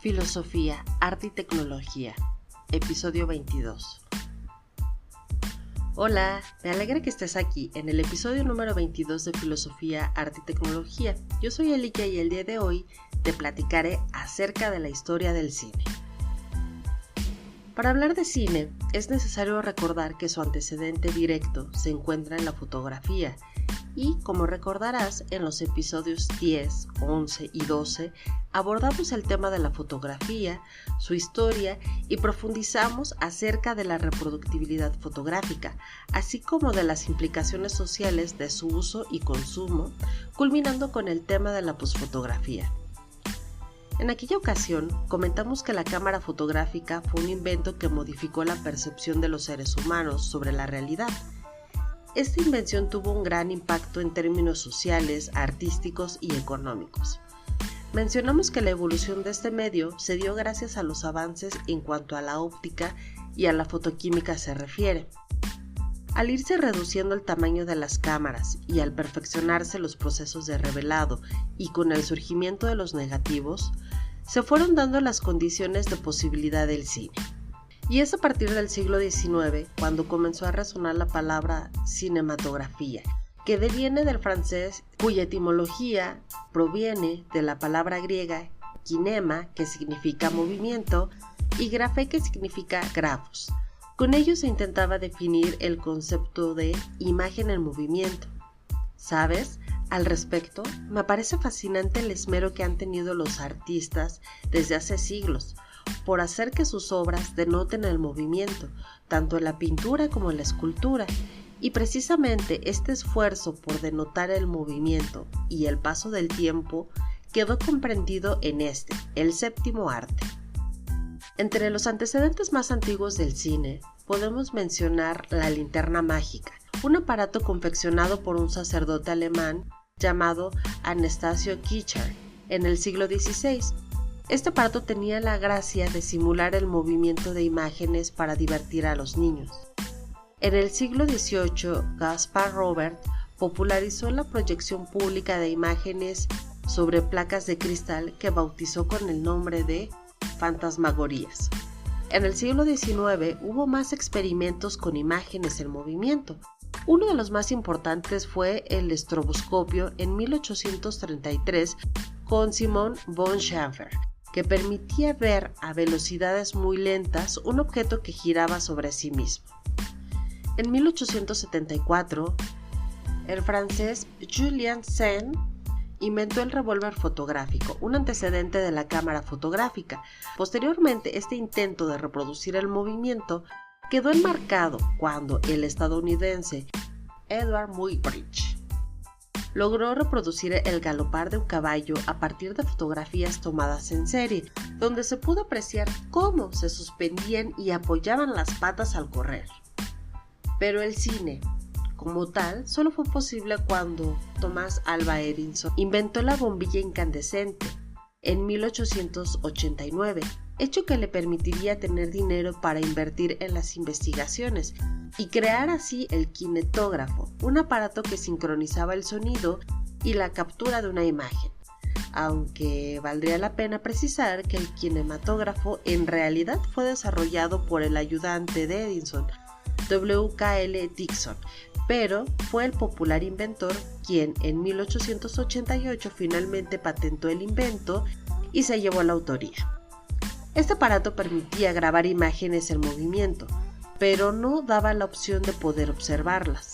Filosofía, Arte y Tecnología, episodio 22. Hola, me alegra que estés aquí en el episodio número 22 de Filosofía, Arte y Tecnología. Yo soy Elika y el día de hoy te platicaré acerca de la historia del cine. Para hablar de cine, es necesario recordar que su antecedente directo se encuentra en la fotografía y, como recordarás, en los episodios 10, 11 y 12 abordamos el tema de la fotografía, su historia y profundizamos acerca de la reproductibilidad fotográfica, así como de las implicaciones sociales de su uso y consumo, culminando con el tema de la posfotografía. En aquella ocasión, comentamos que la cámara fotográfica fue un invento que modificó la percepción de los seres humanos sobre la realidad. Esta invención tuvo un gran impacto en términos sociales, artísticos y económicos. Mencionamos que la evolución de este medio se dio gracias a los avances en cuanto a la óptica y a la fotoquímica se refiere. Al irse reduciendo el tamaño de las cámaras y al perfeccionarse los procesos de revelado y con el surgimiento de los negativos, se fueron dando las condiciones de posibilidad del cine. Y es a partir del siglo XIX cuando comenzó a resonar la palabra cinematografía, que deviene del francés, cuya etimología proviene de la palabra griega kinema, que significa movimiento, y grafé, que significa grafos. Con ello se intentaba definir el concepto de imagen en movimiento. ¿Sabes? Al respecto, me parece fascinante el esmero que han tenido los artistas desde hace siglos por hacer que sus obras denoten el movimiento, tanto en la pintura como en la escultura, y precisamente este esfuerzo por denotar el movimiento y el paso del tiempo quedó comprendido en el séptimo arte. Entre los antecedentes más antiguos del cine, podemos mencionar la linterna mágica, un aparato confeccionado por un sacerdote alemán llamado Anastasio Kircher en el siglo XVI. Este aparato tenía la gracia de simular el movimiento de imágenes para divertir a los niños. En el siglo XVIII, Gaspar Robert popularizó la proyección pública de imágenes sobre placas de cristal que bautizó con el nombre de fantasmagorías. En el siglo XIX hubo más experimentos con imágenes en movimiento. Uno de los más importantes fue el estroboscopio en 1833 con Simon von Schäfer, que permitía ver a velocidades muy lentas un objeto que giraba sobre sí mismo. En 1874, el francés Julian Sen inventó el revólver fotográfico, un antecedente de la cámara fotográfica. Posteriormente, este intento de reproducir el movimiento quedó enmarcado cuando el estadounidense Edward Muybridge logró reproducir el galopar de un caballo a partir de fotografías tomadas en serie, donde se pudo apreciar cómo se suspendían y apoyaban las patas al correr. Pero el cine, como tal, solo fue posible cuando Thomas Alva Edison inventó la bombilla incandescente en 1889, hecho que le permitiría tener dinero para invertir en las investigaciones y crear así el kinetógrafo, un aparato que sincronizaba el sonido y la captura de una imagen. Aunque valdría la pena precisar que el kinematógrafo en realidad fue desarrollado por el ayudante de Edison, W.K.L. Dickson, pero fue el popular inventor quien en 1888 finalmente patentó el invento y se llevó la autoría. Este aparato permitía grabar imágenes en movimiento, pero no daba la opción de poder observarlas.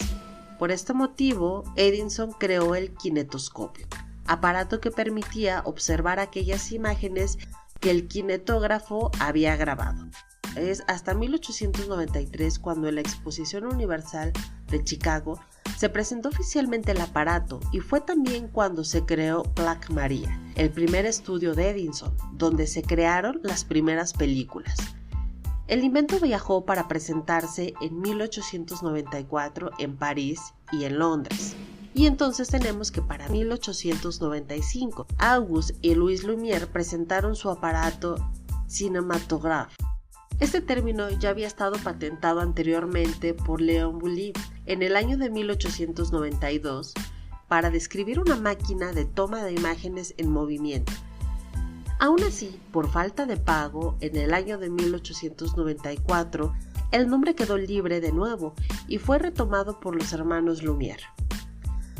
Por este motivo, Edison creó el kinetoscopio, aparato que permitía observar aquellas imágenes que el kinetógrafo había grabado. Es hasta 1893 cuando en la Exposición Universal de Chicago se presentó oficialmente el aparato y fue también cuando se creó Black Maria, el primer estudio de Edison, donde se crearon las primeras películas. El invento viajó para presentarse en 1894 en París y en Londres. Y entonces tenemos que para 1895, Auguste y Louis Lumière presentaron su aparato cinématographe. Este término ya había estado patentado anteriormente por Léon Boullée en el año de 1892 para describir una máquina de toma de imágenes en movimiento. Aún así, por falta de pago, en el año de 1894, el nombre quedó libre de nuevo y fue retomado por los hermanos Lumière.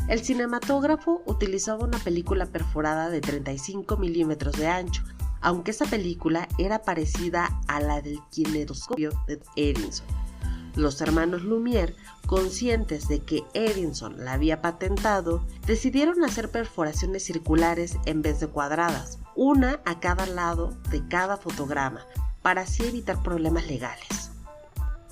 El cinematógrafo utilizaba una película perforada de 35 milímetros de ancho, aunque esa película era parecida a la del kinetoscopio de Edison. Los hermanos Lumière, conscientes de que Edison la había patentado, decidieron hacer perforaciones circulares en vez de cuadradas, una a cada lado de cada fotograma, para así evitar problemas legales.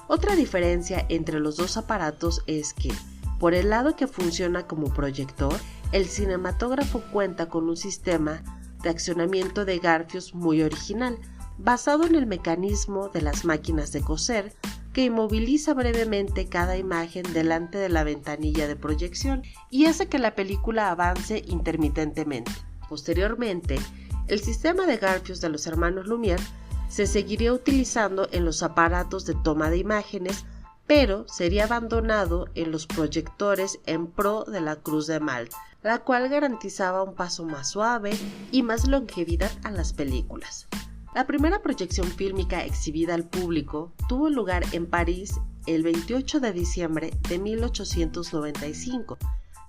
Otra diferencia entre los dos aparatos es que, por el lado que funciona como proyector, el cinematógrafo cuenta con un sistema de accionamiento de garfios muy original, basado en el mecanismo de las máquinas de coser, que inmoviliza brevemente cada imagen delante de la ventanilla de proyección y hace que la película avance intermitentemente. Posteriormente, el sistema de garfios de los hermanos Lumière se seguiría utilizando en los aparatos de toma de imágenes, pero sería abandonado en los proyectores en pro de la Cruz de Malta, la cual garantizaba un paso más suave y más longevidad a las películas. La primera proyección fílmica exhibida al público tuvo lugar en París el 28 de diciembre de 1895.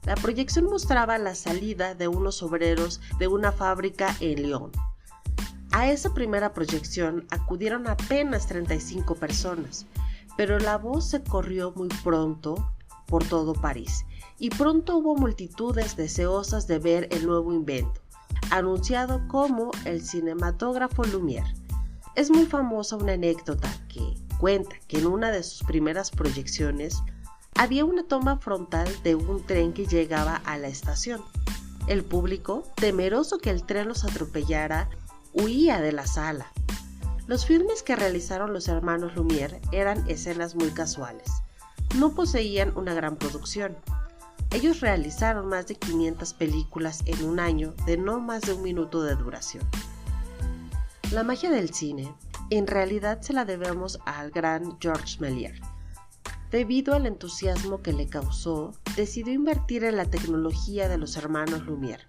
La proyección mostraba la salida de unos obreros de una fábrica en Lyon. A esa primera proyección acudieron apenas 35 personas, pero la voz se corrió muy pronto por todo París, y pronto hubo multitudes deseosas de ver el nuevo invento, anunciado como el cinematógrafo Lumière. Es muy famosa una anécdota que cuenta que en una de sus primeras proyecciones había una toma frontal de un tren que llegaba a la estación. El público, temeroso que el tren los atropellara, huía de la sala. Los filmes que realizaron los hermanos Lumière eran escenas muy casuales. No poseían una gran producción. Ellos realizaron más de 500 películas en un año de no más de un minuto de duración. La magia del cine, en realidad se la debemos al gran Georges Méliès. Debido al entusiasmo que le causó, decidió invertir en la tecnología de los hermanos Lumière.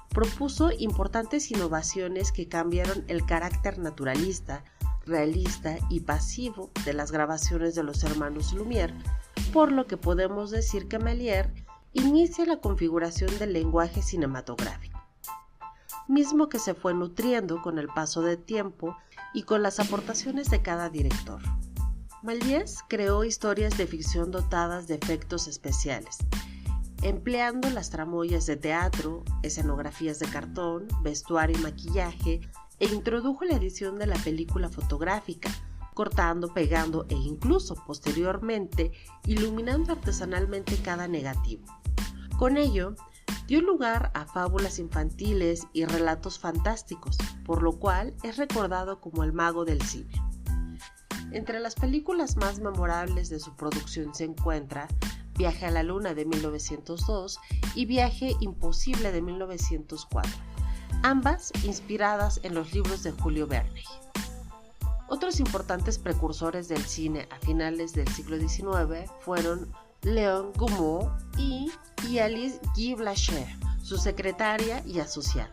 Propuso importantes innovaciones que cambiaron el carácter naturalista, realista y pasivo de las grabaciones de los hermanos Lumière, por lo que podemos decir que Méliès inicia la configuración del lenguaje cinematográfico, mismo que se fue nutriendo con el paso del tiempo y con las aportaciones de cada director. Méliès creó historias de ficción dotadas de efectos especiales, empleando las tramoyas de teatro, escenografías de cartón, vestuario y maquillaje, e introdujo la edición de la película fotográfica, cortando, pegando e incluso, posteriormente, iluminando artesanalmente cada negativo. Con ello, dio lugar a fábulas infantiles y relatos fantásticos, por lo cual es recordado como el mago del cine. Entre las películas más memorables de su producción se encuentra Viaje a la Luna de 1902 y Viaje Imposible de 1904, ambas inspiradas en los libros de Julio Verne. Otros importantes precursores del cine a finales del siglo XIX fueron Léon Gaumont y Alice Guy Blaché, su secretaria y asociada.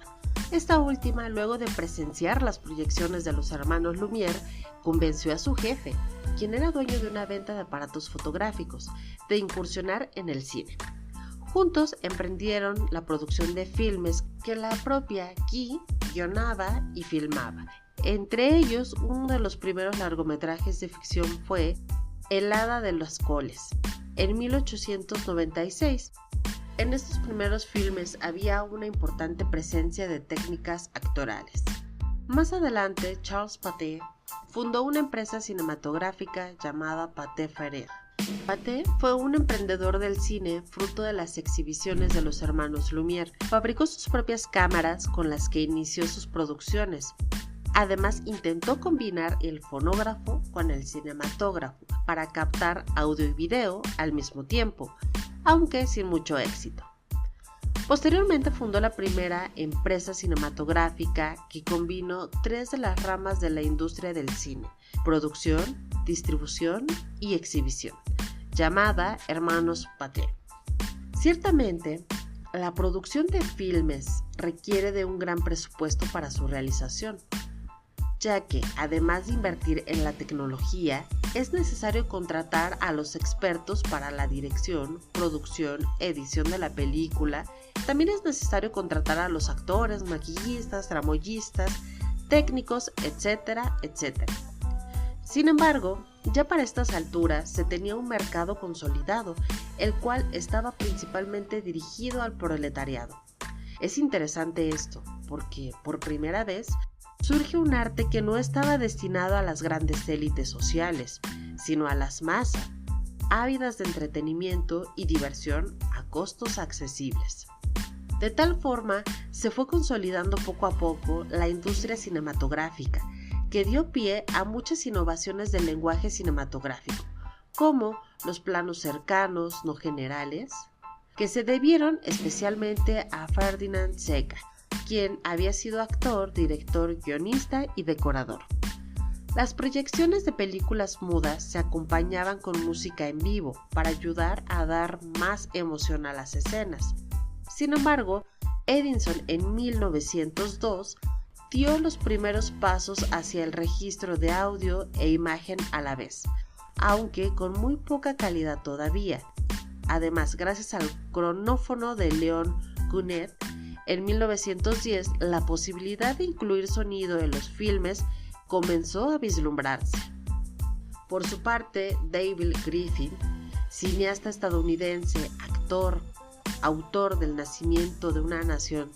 Esta última, luego de presenciar las proyecciones de los hermanos Lumière, convenció a su jefe, quien era dueño de una venta de aparatos fotográficos, de incursionar en el cine. Juntos emprendieron la producción de filmes que la propia Guy guionaba y filmaba. Entre ellos, uno de los primeros largometrajes de ficción fue El hada de los coles, en 1896. En estos primeros filmes había una importante presencia de técnicas actorales. Más adelante, Charles Pathé fundó una empresa cinematográfica llamada Pathé Frères. Pathé fue un emprendedor del cine fruto de las exhibiciones de los hermanos Lumière. Fabricó sus propias cámaras con las que inició sus producciones. Además, intentó combinar el fonógrafo con el cinematógrafo para captar audio y video al mismo tiempo, aunque sin mucho éxito. Posteriormente fundó la primera empresa cinematográfica que combinó tres de las ramas de la industria del cine: producción, distribución y exhibición, llamada Hermanos Pathé. Ciertamente, la producción de filmes requiere de un gran presupuesto para su realización, ya que además de invertir en la tecnología, es necesario contratar a los expertos para la dirección, producción, edición de la película. También es necesario contratar a los actores, maquillistas, tramoyistas, técnicos, etcétera, etcétera. Sin embargo, ya para estas alturas se tenía un mercado consolidado, el cual estaba principalmente dirigido al proletariado. Es interesante esto, porque por primera vez surge un arte que no estaba destinado a las grandes élites sociales, sino a las masas, ávidas de entretenimiento y diversión a costos accesibles. De tal forma, se fue consolidando poco a poco la industria cinematográfica, que dio pie a muchas innovaciones del lenguaje cinematográfico, como los planos cercanos, no generales, que se debieron especialmente a Ferdinand Seca, quien había sido actor, director, guionista y decorador. Las proyecciones de películas mudas se acompañaban con música en vivo para ayudar a dar más emoción a las escenas. Sin embargo, Edison en 1902 dio los primeros pasos hacia el registro de audio e imagen a la vez, aunque con muy poca calidad todavía. Además, gracias al cronófono de Leon Gunet, en 1910 la posibilidad de incluir sonido en los filmes comenzó a vislumbrarse. Por su parte, David Griffin, cineasta estadounidense, actor, autor del Nacimiento de una Nación,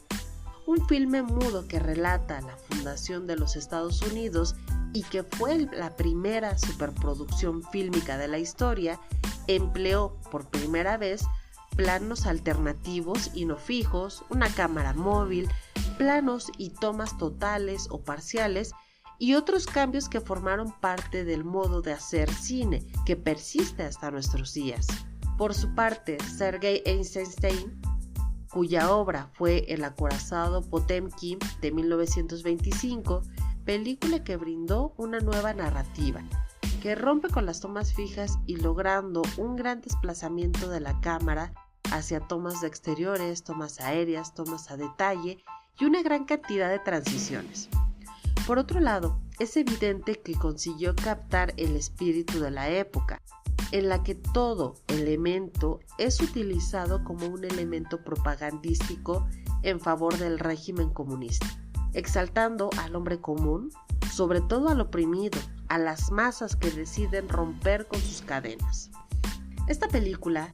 un filme mudo que relata la fundación de los Estados Unidos y que fue la primera superproducción fílmica de la historia, empleó por primera vez planos alternativos y no fijos, una cámara móvil, planos y tomas totales o parciales y otros cambios que formaron parte del modo de hacer cine que persiste hasta nuestros días. Por su parte, Sergei Eisenstein, cuya obra fue El acorazado Potemkin de 1925, película que brindó una nueva narrativa, que rompe con las tomas fijas y logrando un gran desplazamiento de la cámara hacia tomas de exteriores, tomas aéreas, tomas a detalle y una gran cantidad de transiciones. Por otro lado, es evidente que consiguió captar el espíritu de la época, en la que todo elemento es utilizado como un elemento propagandístico en favor del régimen comunista, exaltando al hombre común, sobre todo al oprimido, a las masas que deciden romper con sus cadenas. Esta película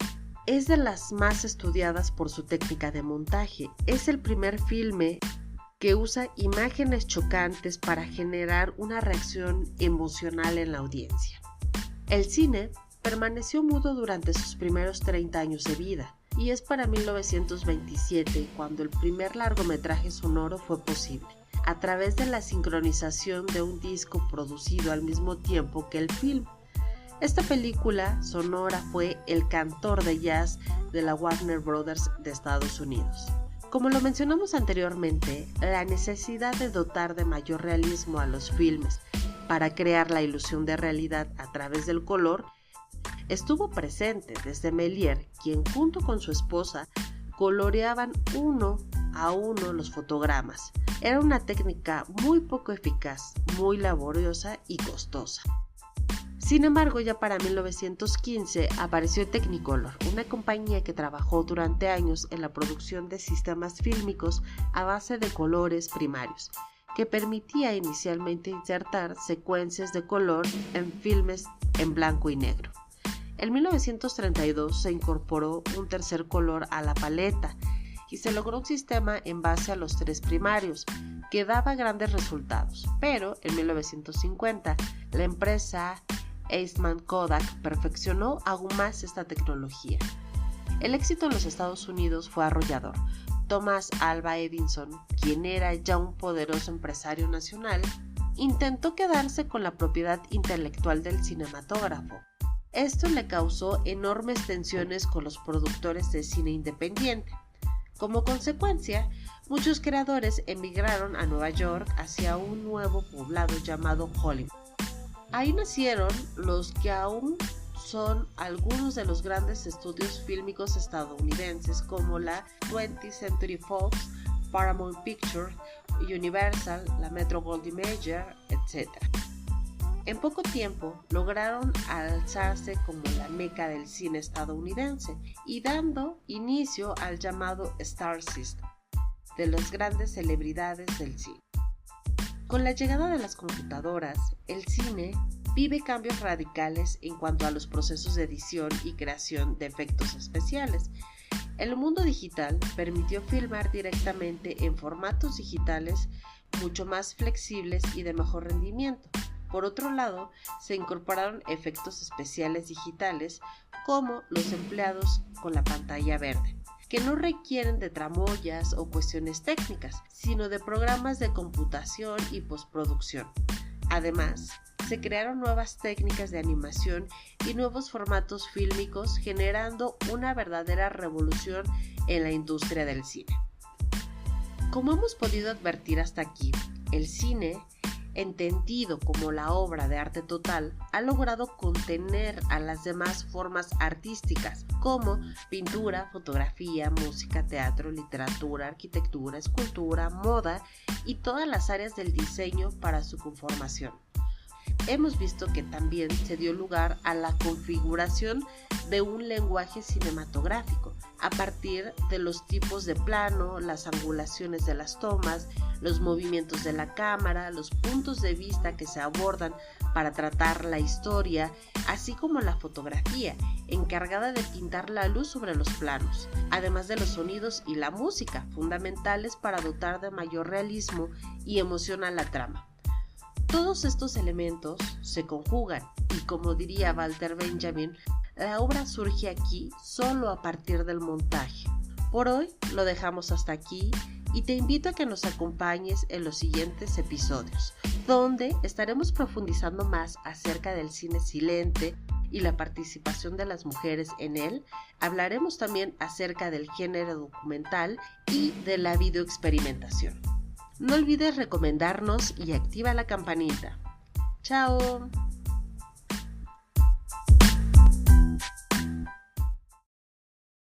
es de las más estudiadas por su técnica de montaje. Es el primer filme que usa imágenes chocantes para generar una reacción emocional en la audiencia. El cine permaneció mudo durante sus primeros 30 años de vida, y es para 1927 cuando el primer largometraje sonoro fue posible, a través de la sincronización de un disco producido al mismo tiempo que el film. Esta película sonora fue El cantor de jazz de la Warner Brothers de Estados Unidos. Como lo mencionamos anteriormente, la necesidad de dotar de mayor realismo a los filmes para crear la ilusión de realidad a través del color estuvo presente desde Méliès, quien junto con su esposa coloreaban uno a uno los fotogramas. Era una técnica muy poco eficaz, muy laboriosa y costosa. Sin embargo, ya para 1915 apareció Technicolor, una compañía que trabajó durante años en la producción de sistemas fílmicos a base de colores primarios, que permitía inicialmente insertar secuencias de color en filmes en blanco y negro. En 1932 se incorporó un tercer color a la paleta y se logró un sistema en base a los tres primarios, que daba grandes resultados, pero en 1950 la empresa Eastman Kodak perfeccionó aún más esta tecnología. El éxito en los Estados Unidos fue arrollador. Thomas Alva Edison, quien era ya un poderoso empresario nacional, intentó quedarse con la propiedad intelectual del cinematógrafo. Esto le causó enormes tensiones con los productores de cine independiente. Como consecuencia, muchos creadores emigraron a Nueva York hacia un nuevo poblado llamado Hollywood. Ahí nacieron los que aún son algunos de los grandes estudios fílmicos estadounidenses como la 20th Century Fox, Paramount Pictures, Universal, la Metro-Goldwyn-Mayer, etc. En poco tiempo lograron alzarse como la meca del cine estadounidense y dando inicio al llamado Star System de las grandes celebridades del cine. Con la llegada de las computadoras, el cine vive cambios radicales en cuanto a los procesos de edición y creación de efectos especiales. El mundo digital permitió filmar directamente en formatos digitales mucho más flexibles y de mejor rendimiento. Por otro lado, se incorporaron efectos especiales digitales como los empleados con la pantalla verde, que no requieren de tramoyas o cuestiones técnicas, sino de programas de computación y postproducción. Además, se crearon nuevas técnicas de animación y nuevos formatos fílmicos, generando una verdadera revolución en la industria del cine. Como hemos podido advertir hasta aquí, el cine, entendido como la obra de arte total, ha logrado contener a las demás formas artísticas como pintura, fotografía, música, teatro, literatura, arquitectura, escultura, moda y todas las áreas del diseño para su conformación. Hemos visto que también se dio lugar a la configuración de un lenguaje cinematográfico a partir de los tipos de plano, las angulaciones de las tomas, los movimientos de la cámara, los puntos de vista que se abordan para tratar la historia, así como la fotografía, encargada de pintar la luz sobre los planos, además de los sonidos y la música, fundamentales para dotar de mayor realismo y emoción a la trama. Todos estos elementos se conjugan y, como diría Walter Benjamin, la obra surge aquí solo a partir del montaje. Por hoy lo dejamos hasta aquí y te invito a que nos acompañes en los siguientes episodios, donde estaremos profundizando más acerca del cine silente y la participación de las mujeres en él. Hablaremos también acerca del género documental y de la videoexperimentación. No olvides recomendarnos y activa la campanita. ¡Chao!